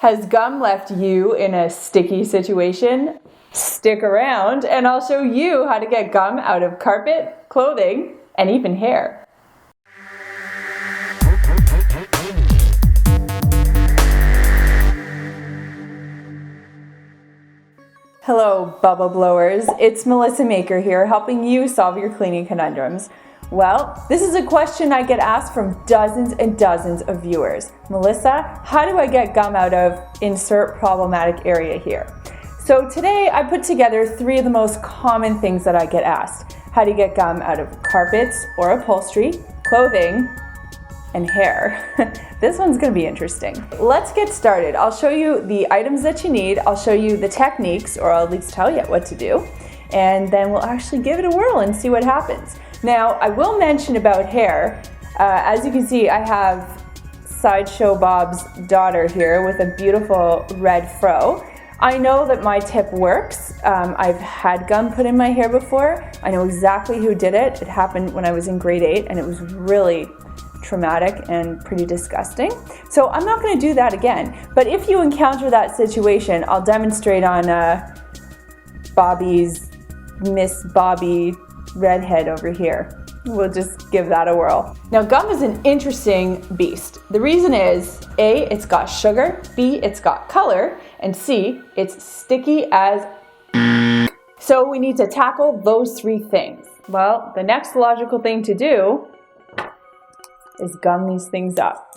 Has gum left you in a sticky situation? Stick around and I'll show you how to get gum out of carpet, clothing, and even hair. Hello, bubble blowers. It's Melissa Maker here, helping you solve your cleaning conundrums. Well, this is a question I get asked from dozens and dozens of viewers. Melissa, how do I get gum out of insert problematic area here? So today I put together 3 of the most common things that I get asked. How to get gum out of carpets or upholstery, clothing, and hair. This one's gonna be interesting. Let's get started. I'll show you the items that you need. I'll show you the techniques, or I'll at least tell you what to do. And then we'll actually give it a whirl and see what happens. Now, I will mention about hair. As you can see, I have Sideshow Bob's daughter here with a beautiful red fro. I know that my tip works. I've had gum put in my hair before. I know exactly who did it. It happened when I was in grade 8 and it was really traumatic and pretty disgusting. So I'm not gonna do that again. But if you encounter that situation, I'll demonstrate on Miss Bobby redhead over here. We'll just give that a whirl. Now, gum is an interesting beast. The reason is, A, it's got sugar, B, it's got color, and C, it's sticky as So we need to tackle those 3 things. Well, the next logical thing to do is gum these things up.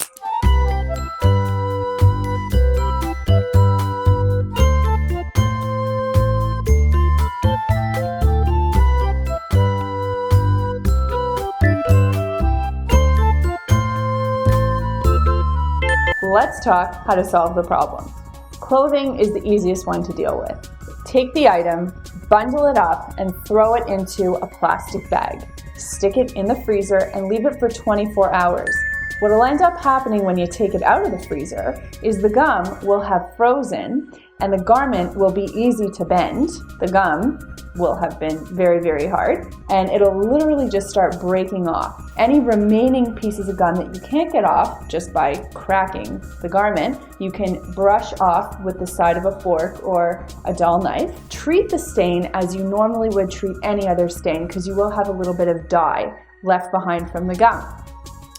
Let's talk how to solve the problem. Clothing is the easiest one to deal with. Take the item, bundle it up, and throw it into a plastic bag. Stick it in the freezer and leave it for 24 hours. What will end up happening when you take it out of the freezer is the gum will have frozen and the garment will be easy to bend. The gum will have been very, very hard, and it'll literally just start breaking off. Any remaining pieces of gum that you can't get off just by cracking the garment, you can brush off with the side of a fork or a dull knife. Treat the stain as you normally would treat any other stain, because you will have a little bit of dye left behind from the gum.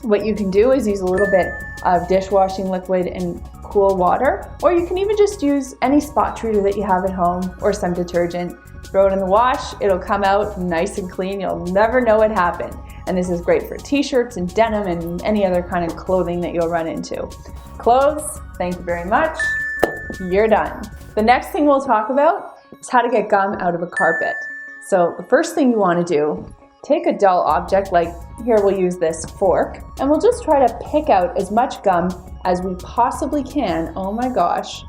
What you can do is use a little bit of dishwashing liquid and cool water, or you can even just use any spot treater that you have at home or some detergent. Throw it in the wash, it'll come out nice and clean. You'll never know what happened. And this is great for t-shirts and denim and any other kind of clothing that you'll run into. Clothes, thank you very much. You're done. The next thing we'll talk about is how to get gum out of a carpet. So the first thing you want to do, take a dull object, like here we'll use this fork, and we'll just try to pick out as much gum as we possibly can. Oh my gosh.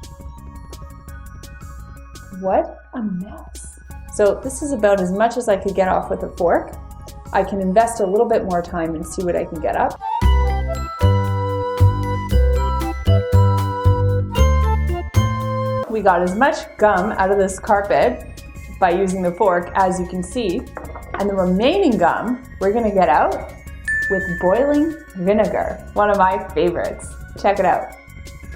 What a mess. So this is about as much as I could get off with a fork. I can invest a little bit more time and see what I can get up. We got as much gum out of this carpet by using the fork, as you can see. And the remaining gum we're gonna get out with boiling vinegar, one of my favorites. Check it out.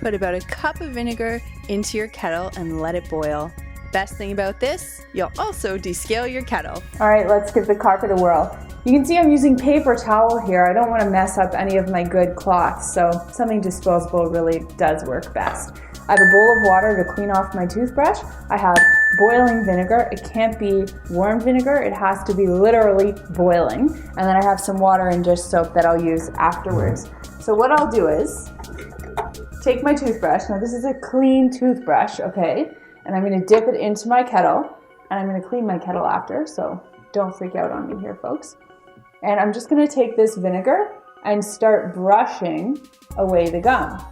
Put about a cup of vinegar into your kettle and let it boil. Best thing about this, you'll also descale your kettle. All right, let's give the carpet a whirl. You can see I'm using paper towel here. I don't want to mess up any of my good cloths, so something disposable really does work best. I have a bowl of water to clean off my toothbrush. I have boiling vinegar. It can't be warm vinegar. It has to be literally boiling. And then I have some water and dish soap that I'll use afterwards. So what I'll do is take my toothbrush. Now this is a clean toothbrush, okay? And I'm gonna dip it into my kettle, and I'm gonna clean my kettle after, so don't freak out on me here, folks. And I'm just gonna take this vinegar and start brushing away the gum.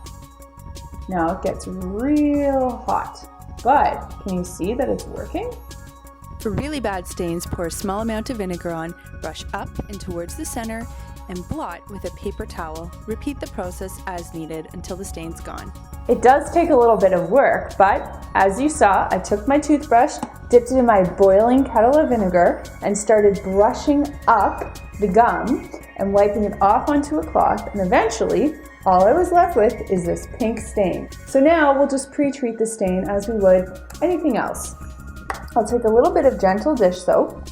Now it gets real hot, but can you see that it's working? For really bad stains, pour a small amount of vinegar on, brush up and towards the center, and blot with a paper towel. Repeat the process as needed until the stain's gone. It does take a little bit of work, but as you saw, I took my toothbrush, dipped it in my boiling kettle of vinegar, and started brushing up the gum and wiping it off onto a cloth, and eventually All I was left with is this pink stain. So now we'll just pre-treat the stain as we would anything else. I'll take a little bit of gentle dish soap.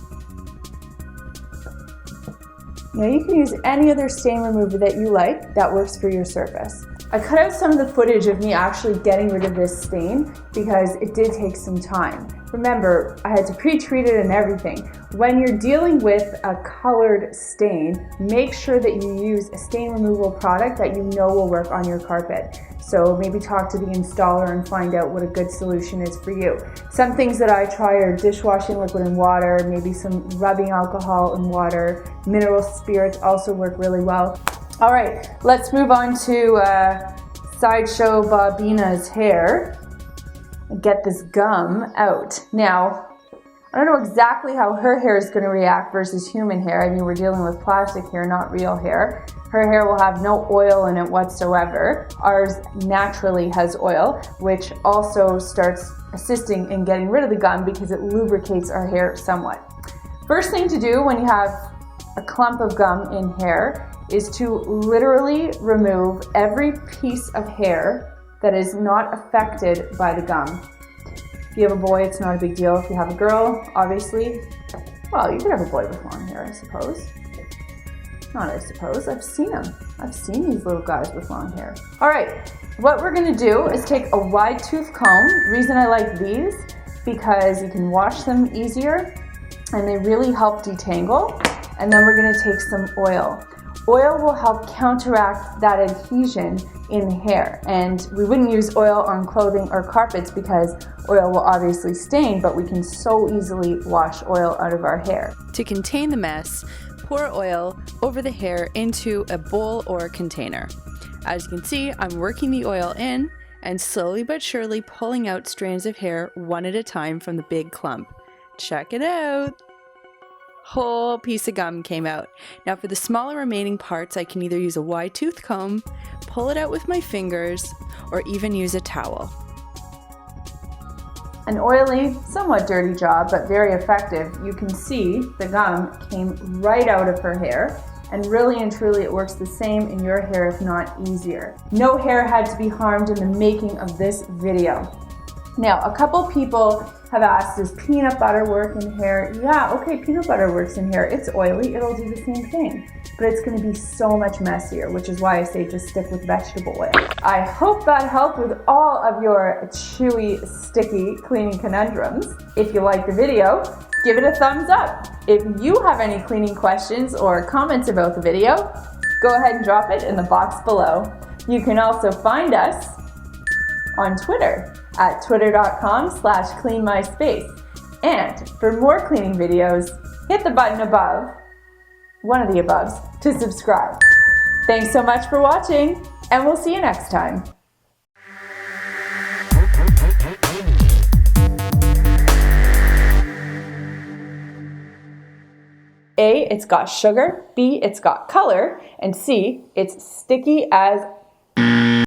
Now you can use any other stain remover that you like that works for your surface. I cut out some of the footage of me actually getting rid of this stain because it did take some time. Remember, I had to pre-treat it and everything. When you're dealing with a colored stain, make sure that you use a stain removal product that you know will work on your carpet. So maybe talk to the installer and find out what a good solution is for you. Some things that I try are dishwashing liquid and water, maybe some rubbing alcohol and water. Mineral spirits also work really well. All right, let's move on to Sideshow Bobina's hair and get this gum out. Now, I don't know exactly how her hair is going to react versus human hair. I mean, we're dealing with plastic hair, not real hair. Her hair will have no oil in it whatsoever. Ours naturally has oil, which also starts assisting in getting rid of the gum because it lubricates our hair somewhat. First thing to do when you have a clump of gum in hair is to literally remove every piece of hair that is not affected by the gum. If you have a boy, it's not a big deal. If you have a girl, obviously, well, you could have a boy with long hair, I suppose. Not I suppose, I've seen them. I've seen these little guys with long hair. All right, what we're gonna do is take a wide tooth comb. The reason I like these, because you can wash them easier and they really help detangle. And then we're gonna take some oil. Oil will help counteract that adhesion in the hair. And we wouldn't use oil on clothing or carpets because oil will obviously stain, but we can so easily wash oil out of our hair. To contain the mess, pour oil over the hair into a bowl or container. As you can see, I'm working the oil in and slowly but surely pulling out strands of hair one at a time from the big clump. Check it out! Whole piece of gum came out. Now for the smaller remaining parts, I can either use a wide tooth comb, pull it out with my fingers, or even use a towel. An oily, somewhat dirty job, but very effective. You can see the gum came right out of her hair, and really and truly it works the same in your hair, if not easier. No hair had to be harmed in the making of this video. Now, a couple people have asked, does peanut butter work in hair? Yeah, okay, peanut butter works in hair. It's oily, it'll do the same thing. But it's gonna be so much messier, which is why I say just stick with vegetable oil. I hope that helped with all of your chewy, sticky cleaning conundrums. If you liked the video, give it a thumbs up. If you have any cleaning questions or comments about the video, go ahead and drop it in the box below. You can also find us on Twitter at twitter.com/cleanmyspace. And for more cleaning videos, hit the button above, one of the aboves, to subscribe. Thanks so much for watching, and we'll see you next time. A, it's got sugar, B, it's got color, and C, it's sticky as